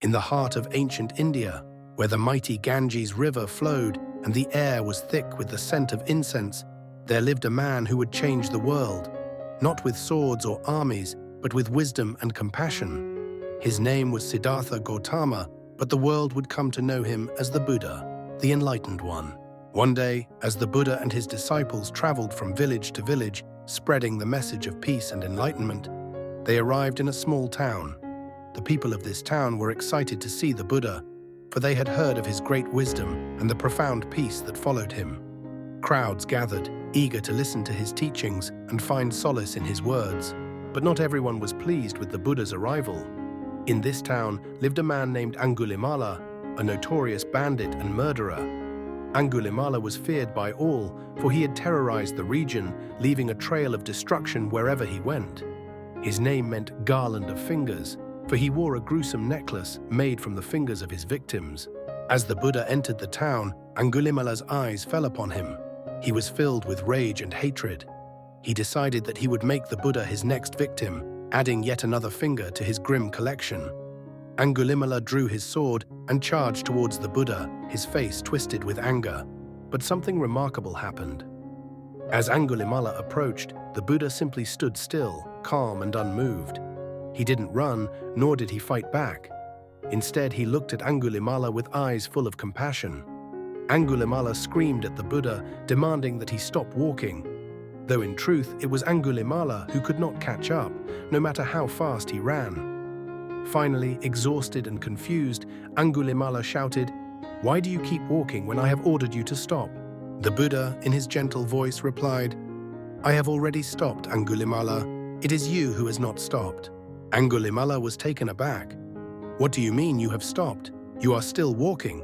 In the heart of ancient India, where the mighty Ganges River flowed and the air was thick with the scent of incense, there lived a man who would change the world, not with swords or armies, but with wisdom and compassion. His name was Siddhartha Gautama, but the world would come to know him as the Buddha, the Enlightened One. One day, as the Buddha and his disciples traveled from village to village, spreading the message of peace and enlightenment, they arrived in a small town. The people of this town were excited to see the Buddha, for they had heard of his great wisdom and the profound peace that followed him. Crowds gathered, eager to listen to his teachings and find solace in his words. But not everyone was pleased with the Buddha's arrival. In this town lived a man named Angulimala, a notorious bandit and murderer. Angulimala was feared by all, for he had terrorized the region, leaving a trail of destruction wherever he went. His name meant garland of fingers, for he wore a gruesome necklace made from the fingers of his victims. As the Buddha entered the town, Angulimala's eyes fell upon him. He was filled with rage and hatred. He decided that he would make the Buddha his next victim, adding yet another finger to his grim collection. Angulimala drew his sword and charged towards the Buddha, his face twisted with anger. But something remarkable happened. As Angulimala approached, the Buddha simply stood still, calm and unmoved. He didn't run, nor did he fight back. Instead, he looked at Angulimala with eyes full of compassion. Angulimala screamed at the Buddha, demanding that he stop walking. Though in truth, it was Angulimala who could not catch up, no matter how fast he ran. Finally, exhausted and confused, Angulimala shouted, "Why do you keep walking when I have ordered you to stop?" The Buddha, in his gentle voice, replied, "I have already stopped, Angulimala. It is you who has not stopped." Angulimala was taken aback. "What do you mean you have stopped? You are still walking."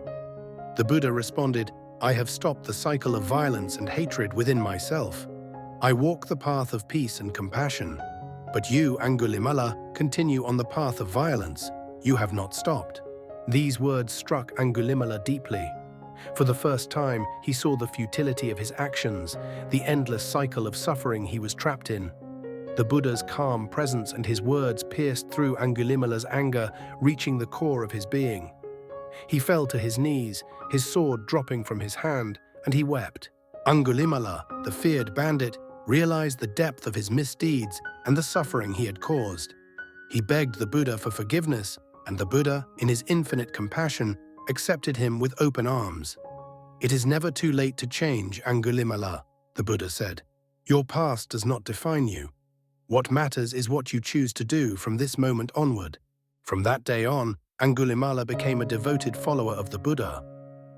The Buddha responded, "I have stopped the cycle of violence and hatred within myself. I walk the path of peace and compassion. But you, Angulimala, continue on the path of violence. You have not stopped." These words struck Angulimala deeply. For the first time, he saw the futility of his actions, the endless cycle of suffering he was trapped in. The Buddha's calm presence and his words pierced through Angulimala's anger, reaching the core of his being. He fell to his knees, his sword dropping from his hand, and he wept. Angulimala, the feared bandit, realized the depth of his misdeeds and the suffering he had caused. He begged the Buddha for forgiveness, and the Buddha, in his infinite compassion, accepted him with open arms. "It is never too late to change, Angulimala," the Buddha said. "Your past does not define you. What matters is what you choose to do from this moment onward." From that day on, Angulimala became a devoted follower of the Buddha.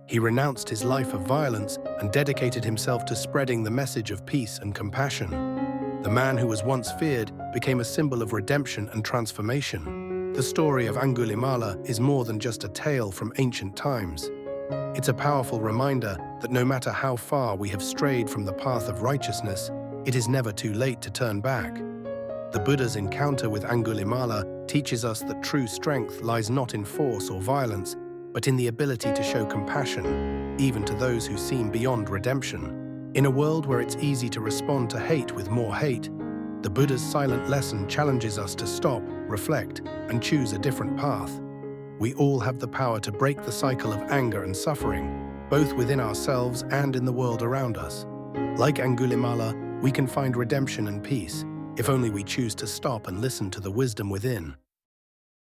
He renounced his life of violence and dedicated himself to spreading the message of peace and compassion. The man who was once feared became a symbol of redemption and transformation. The story of Angulimala is more than just a tale from ancient times. It's a powerful reminder that no matter how far we have strayed from the path of righteousness, it is never too late to turn back. The Buddha's encounter with Angulimala teaches us that true strength lies not in force or violence, but in the ability to show compassion, even to those who seem beyond redemption. In a world where it's easy to respond to hate with more hate, the Buddha's silent lesson challenges us to stop, reflect, and choose a different path. We all have the power to break the cycle of anger and suffering, both within ourselves and in the world around us. Like Angulimala, we can find redemption and peace, if only we choose to stop and listen to the wisdom within.